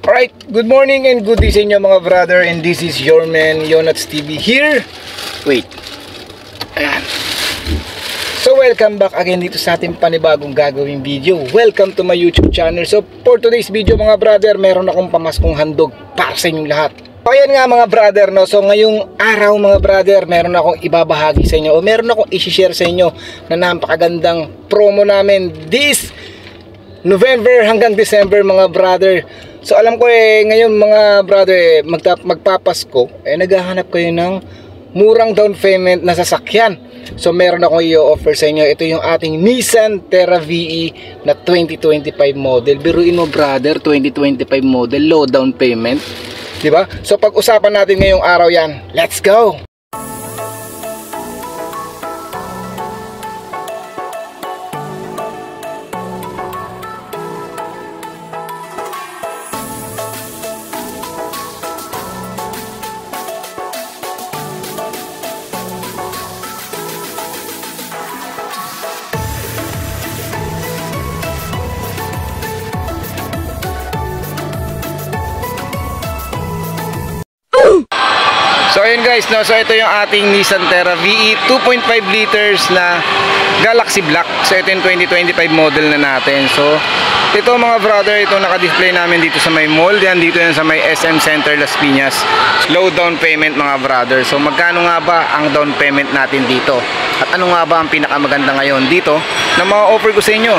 Alright, good morning and good day sa inyo mga brother, and this is your man Yonats TV here. Wait. Ayan. So welcome back again dito sa ating panibagong gagawing video. Welcome to my YouTube channel. So for today's video mga brother, meron akong pamaskong handog para sa inyong lahat. So ayan nga mga brother, no? So ngayong araw mga brother, meron akong ibabahagi sa inyo o meron akong i-share sa inyo na napakagandang promo namin this November hanggang December mga brother. So alam ko ngayon mga brother magpapasko naghahanap kayo ng murang down payment na sasakyan. So meron akong i-offer sa inyo. Ito yung ating Nissan Terra VE na 2025 model. Biruin mo brother, 2025 model, low down payment, di ba? So pag-usapan natin ngayong araw yan. Let's go. So ayun guys, no? So ito yung ating Nissan Terra VE 2.5 liters na Galaxy Black. So ito yung 2025 model na natin. So ito mga brother, ito naka-display namin dito sa may mall. Yan, dito yan sa may SM Center Las Piñas. Slow down payment mga brother. So magkano nga ba ang down payment natin dito? At ano nga ba ang pinakamaganda ngayon dito na ma-offer ko sa inyo?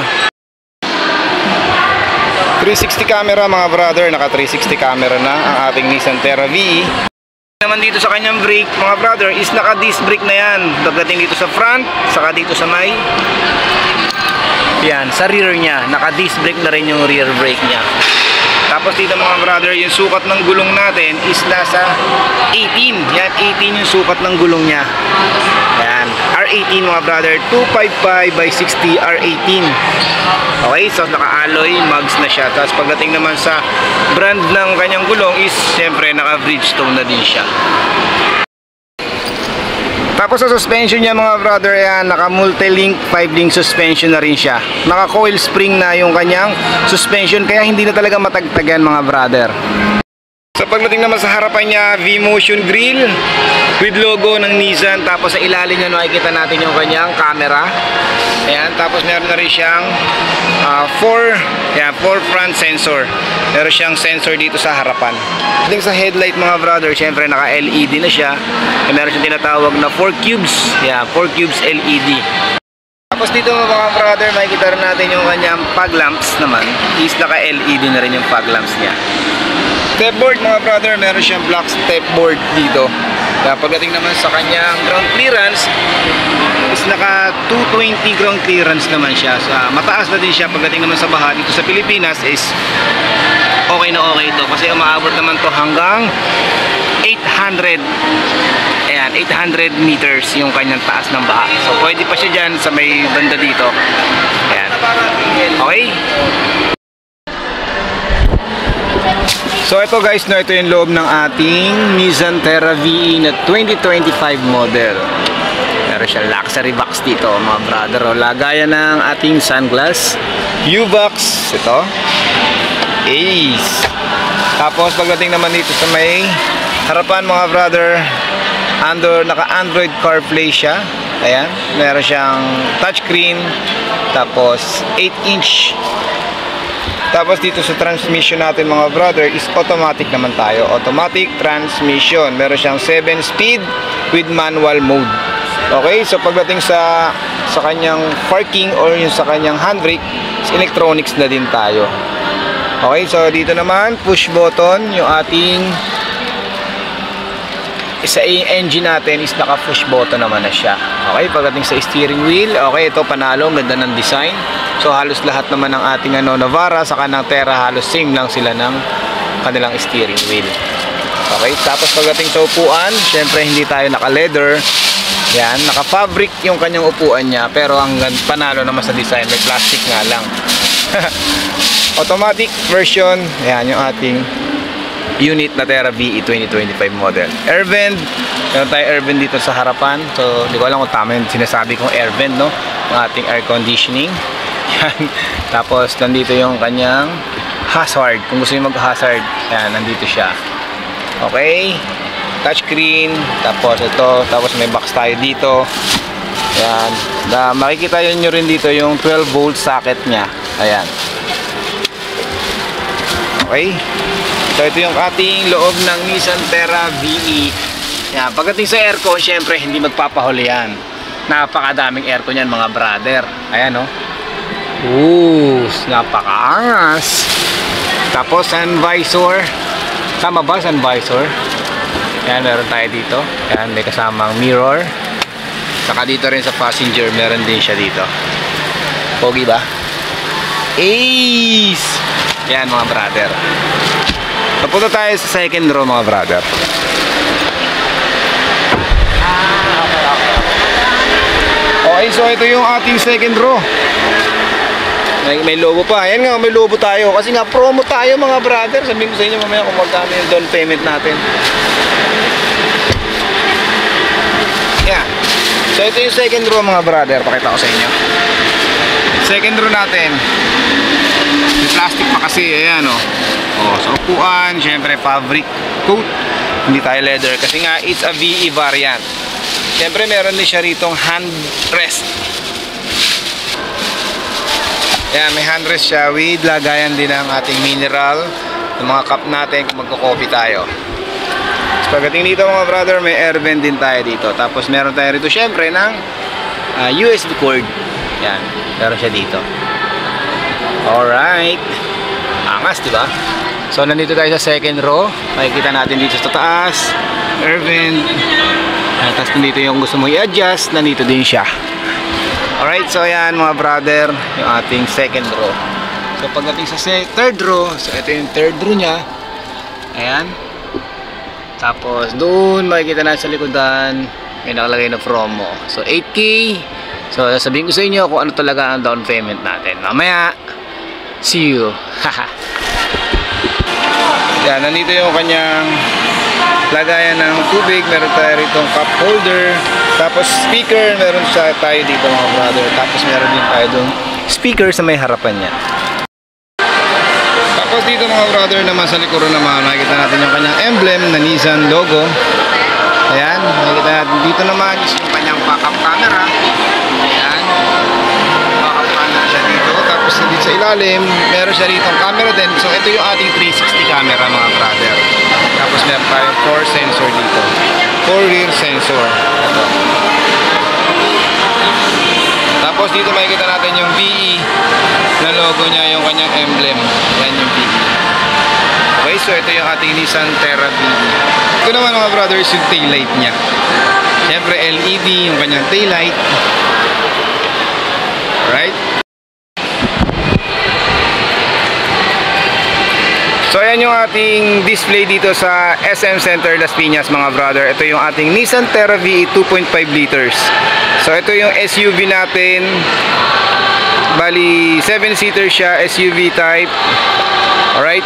360 camera mga brother, naka 360 camera na ang ating Nissan Terra VE. Naman dito sa kanyang brake mga brother is naka disc brake na yan. Pagdating dito sa front, saka dito sa may yan, sa rear nya, naka disc brake na rin yung rear brake nya. Tapos dito mga brother, yung sukat ng gulong natin is nasa 18. Yan, 18 yung sukat ng gulong nya. Yan, R18 mga brother, 255 by 60 R18. Okay, so naka-alloy mugs na siya. Tapos pagdating naman sa brand ng kanyang gulong is syempre naka-Bridgestone na din siya. Tapos sa suspension niya mga brother, yan, naka multi-link 5-link suspension na rin siya. Naka coil spring na yung kanyang suspension, kaya hindi na talaga matagtagan mga brother. So pagdating naman sa harapan niya, V-Motion grill with logo ng Nissan. Tapos sa ilalim niya nakikita natin yung kanyang camera. Ayan, tapos meron na rin siyang 4 front sensor. Meron siyang sensor dito sa harapan. Pagdating sa headlight mga brother, syempre naka LED na siya. Meron siyang tinatawag na 4 cubes. Yeah, 4 cubes LED. Tapos dito mga brother, makikita rin natin yung kanyang fog lamps naman. Is naka LED na rin yung fog lamps niya. Stepboard mga brother, meron siyang black stepboard dito. Pagdating naman sa kanyang ground clearance is naka 220 ground clearance naman siya. Mataas na din siya. Pagdating naman sa baha dito sa Pilipinas is okay na okay ito. Kasi umaabot naman to hanggang 800. Ayan, 800 meters yung kanyang taas ng baha. So pwede pa siya dyan sa may banda dito. Ayan. Okay. So ito guys, no, ito yung loob ng ating Nissan Terra VE na 2025 model. Meron siya luxury box dito mga brother. O, lagayan ng ating sunglass, U-box, ito, Ace. Tapos pagdating naman dito sa may harapan mga brother, naka-Android CarPlay siya. Ayan, meron siyang touchscreen. Tapos 8-inch. Tapos dito sa transmission natin mga brother is automatic naman tayo. Automatic transmission. Meron siyang 7-speed with manual mode. Okay, so pagdating sa kanyang parking or yung sa kanyang handbrake, electronics na din tayo. Okay, so dito naman push button yung ating sa engine natin is naka push button naman na siya. Okay, pagdating sa steering wheel, okay, ito panalo, ganda ng design. So halos lahat naman ng ating Navara sa kanang Terra, halos same lang sila ng kanilang steering wheel. Okay, tapos pagdating sa upuan, syempre hindi tayo naka leather. Yan, naka fabric yung kanyang upuan niya, pero ang panalo naman sa design, may plastic nga lang. Automatic version, yan yung ating unit na Terra VE 2025 model. Air vent, meron tayo air vent dito sa harapan. So, di ko alam kung tama yung sinasabi kong air vent, no? Ang ating air conditioning. Yan. Tapos, nandito yung kanyang hazard. Kung gusto niyo mag-hazard, yan, nandito siya. Okay. Touchscreen. Tapos ito. Tapos may box tayo dito. Yan. Makikita nyo rin dito yung 12 volt socket niya. Ayan. Okay. So ito yung ating loob ng Nissan Terra VE. Yan. Pagdating sa aircon, syempre hindi magpapahuli yan. Napakadaming aircon yan mga brother. Ayan o. Napakaangas. Tapos sun visor. Tama ba sun visor? Yan, meron tayo dito. Yan, may kasamang mirror. Saka dito rin sa passenger, meron din siya dito. Pogi ba? Ace! Yan mga brother. Napunta tayo sa second row mga brother. Okay, so ito yung ating second row. May lobo pa. Ayan nga, may lobo tayo. Kasi nga, promo tayo mga brother. Sabihin ko sa inyo mamaya kung magkano yung down payment natin. Yeah. So ito yung second row mga brother. Pakita ko sa inyo. Second row natin. May plastic pa kasi. Ayan o. Sa upuan. Syempre fabric coat. Hindi tayo leather. Kasi nga, it's a VE variant. Syempre meron din siya ritong handrest. Ayan, may handrest siya with lagayan din ng ating mineral, ng mga cup natin kung magko-coffee tayo. So, pagdating dito mga brother, may air vent din tayo dito. Tapos meron tayo rito syempre ng USB cord. Yan, meron siya dito. Alright. Angas, diba? So, nandito tayo sa second row. Makikita natin dito sa taas. Air vent. Tapos nandito yung gusto mong i-adjust. Nandito din siya. Alright, so ayan mga brother, yung ating second row. So pagdating sa third row, so ito yung third row niya. Ayan. Tapos doon makikita na sa likodan, may nakalagay na promo. So 8K. So sabihin ko sa inyo kung ano talaga ang down payment natin. Mamaya, see you. Haha. Yan, nandito yung kanyang lagayan ng tubig. Meron tayo rito cup holder. Tapos speaker, meron siya tayo dito mga brother. Tapos meron din tayo doon speaker sa may harapan niya. Tapos dito mga brother naman sa likuran naman, makikita natin yung kanyang emblem na Nissan logo. Ayan, makikita natin dito naman yung kanyang backup camera. Ayan, backup camera siya dito. Tapos dito sa ilalim, meron siya rito camera din. So ito yung ating 360 camera mga brother. Tapos meron tayong 4 sensor dito. 4 rear sensor. Ito. Tapos dito makikita natin yung VE na logo niya, yung kanyang emblem. Yan yung VE. Okay, so ito yung ating Nissan Terra VE. Ito naman mga brothers yung taillight niya. Siyempre LED yung kanyang taillight. Alright. So ayan yung ating display dito sa SM Center Las Piñas mga brother. Ito yung ating Nissan Terra VE 2.5 liters. So ito yung SUV natin. Bali 7-seater siya, SUV type. Alright.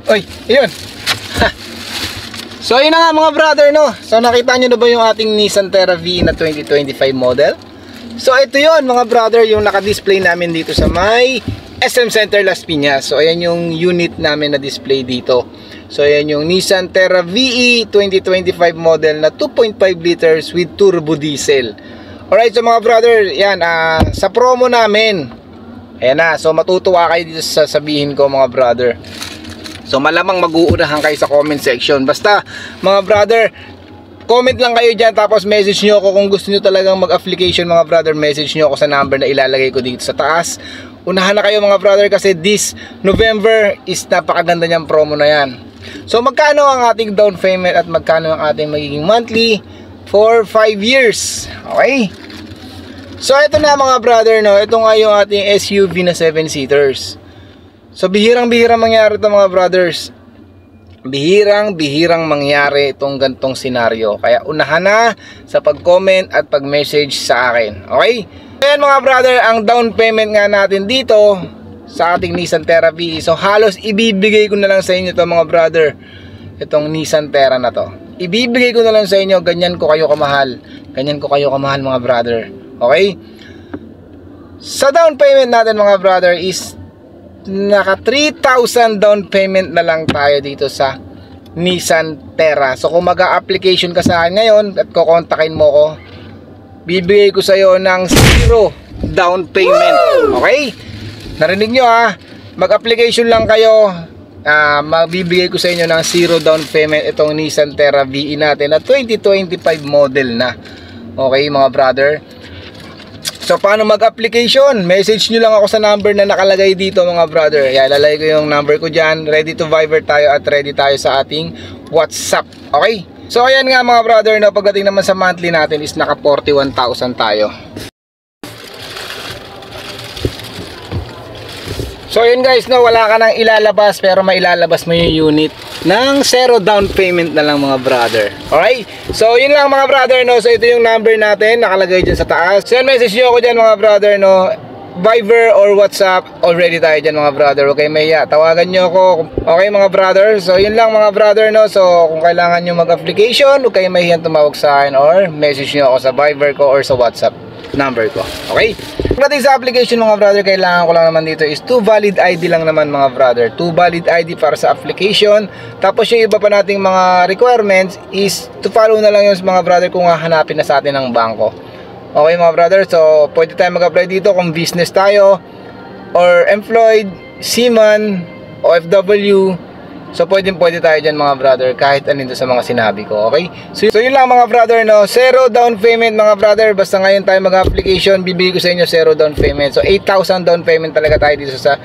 Oy, yun. So ayun na nga mga brother, no. So nakita nyo na ba yung ating Nissan Terra V na 2025 model? So ito yun mga brother, yung naka-display namin dito sa may SM Center Las Piñas. So ayan yung unit namin na display dito. So ayan yung Nissan Terra VE 2025 model na 2.5 liters with turbo diesel. Alright, so mga brother, yan, sa promo namin, ayan na, so matutuwa kayo dito sa sabihin ko mga brother. So malamang mag-uunahan kayo sa comment section. Basta mga brother, comment lang kayo dyan, tapos message nyo ako kung gusto nyo talagang mag-application mga brother. Message nyo ako sa number na ilalagay ko dito sa taas. Unahan na kayo mga brother kasi this November is napakaganda niyang promo na yan. So magkano ang ating down payment at magkano ang ating magiging monthly for 5 years. Okay? So ito na mga brother, no. Ito nga yung ating SUV na 7-seaters. So bihirang-bihirang mangyari ito mga brothers. Bihirang-bihirang mangyari itong gantong senaryo. Kaya unahan na sa pag-comment at pag-message sa akin. Okay? Ayan mga brother, ang down payment nga natin dito sa ating Nissan Terra V. So halos ibibigay ko na lang sa inyo ito mga brother. Itong Nissan Terra na to. Ibibigay ko na lang sa inyo, ganyan ko kayo kamahal. Ganyan ko kayo kamahal mga brother. Okay? Sa down payment natin mga brother is naka 3,000 down payment na lang tayo dito sa Nissan Terra. So kung mag-a-application ka sa akin ngayon at kukontakin mo ko, bibigay ko sa iyo ng 0 down payment. Okay? Narinig nyo ha? Mag-application lang kayo, mabibigay ko sa inyo ng 0 down payment itong Nissan Terra VE natin na 2025 model na. Okay mga brother? So paano mag-application? Message nyo lang ako sa number na nakalagay dito mga brother. Yan, lalagay ko yung number ko dyan. Ready to Viber tayo at ready tayo sa ating WhatsApp. Okay? So ayan nga mga brother, no, pagdating naman sa monthly natin is naka 41,000 tayo. So yun guys, no, wala ka nang ilalabas pero mailalabas mo yung unit ng 0 down payment na lang mga brother. Alright? So yun lang mga brother, no. So ito yung number natin, nakalagay dyan sa taas. So yun, message nyo ako dyan mga brother, no. Viber or WhatsApp, already tayo dyan mga brother. Okay, maya, tawagan nyo ako. Okay mga brother, so yun lang mga brother, no. So kung kailangan nyo mag-application, huwag kayo mahihiyang tumawag sa akin or message nyo ako sa Viber ko or sa WhatsApp number ko. Okay? Pagdating sa application mga brother, kailangan ko lang naman dito is 2 valid ID lang naman mga brother. 2 valid ID para sa application. Tapos yung iba pa nating mga requirements is to follow na lang yung mga brother kung hahanapin na sa atin ng bangko. Okay mga brother, so pwede tayo mag-apply dito kung business tayo or employed, seaman, OFW. So pwede tayo dyan mga brother kahit anito sa mga sinabi ko. Okay? So yun lang mga brother, no. 0 down payment mga brother. Basta ngayon tayo mag-application, bibigay ko sa inyo 0 down payment. So 8,000 down payment talaga tayo dito sa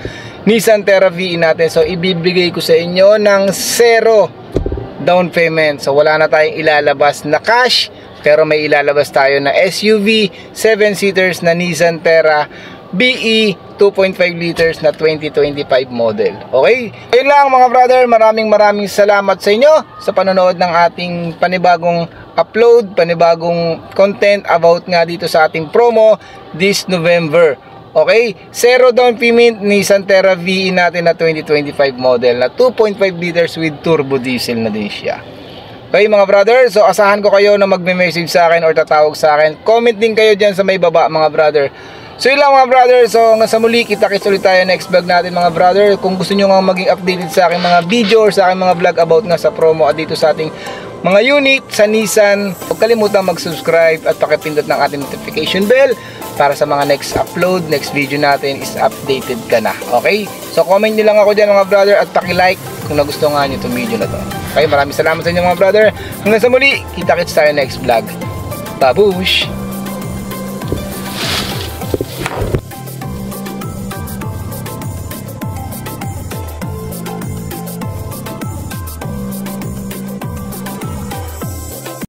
Nissan Terra VE natin. So ibibigay ko sa inyo ng 0 down payment. So wala na tayong ilalabas na cash, pero may ilalabas tayo na SUV 7-seaters na Nissan Terra BE 2.5 liters na 2025 model. Okay? Ayun lang mga brother, maraming salamat sa inyo sa panonood ng ating panibagong upload, panibagong content about nga dito sa ating promo this November. Okay? 0 down payment Nissan Terra VE natin na 2025 model na 2.5 liters with turbo diesel na din siya. Okay mga brother, so asahan ko kayo na magme-message sa akin or tatawag sa akin. Comment din kayo dyan sa may baba mga brother. So yun lang mga brother, so hanggang sa muli, kita-kits ulit tayo next vlog natin mga brother. Kung gusto nyo nga maging updated sa aking mga video or sa aking mga vlog about nga sa promo at dito sa ating mga unit sa Nissan, huwag kalimutan mag-subscribe at pakipindot ng ating notification bell para sa mga next upload, next video natin is updated ka na. Okay? So comment nyo lang ako dyan mga brother at paki-like kung nagustuhan nyo itong video na to. Okay, maraming salamat sa inyo mga brother. Hanggang sa muli, kita-kits tayo next vlog. Babush!